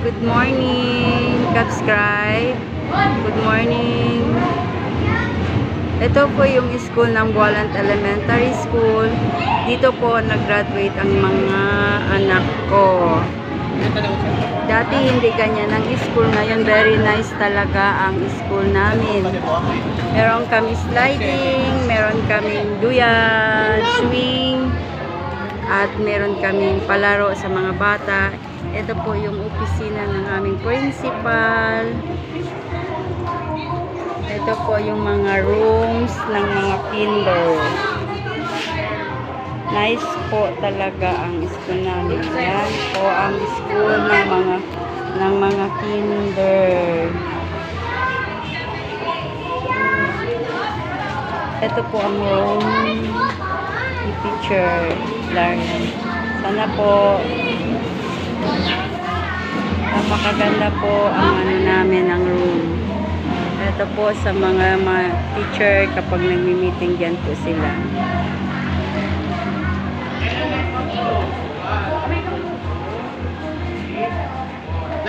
good morning, subscribe. Good morning. Ito po yung school ng Bualant Elementary School. Dito po nag-graduate ang mga anak ko. Dati hindi ganyan ang school. Ngayon very nice talaga ang school namin. Meron kami sliding, meron kaming duyan, swing, at meron kaming palaro sa mga bata. Ito po yung opisina ng aming principal. Ito po yung mga rooms ng mga kinder. Nice po talaga ang school namin. Yan po ang school ng mga kinder. Ito po ang room ni teacher Larry. Sana po napakaganda po ang namin ang room. Ito po sa mga teacher kapag nagmi-meeting dyan po sila.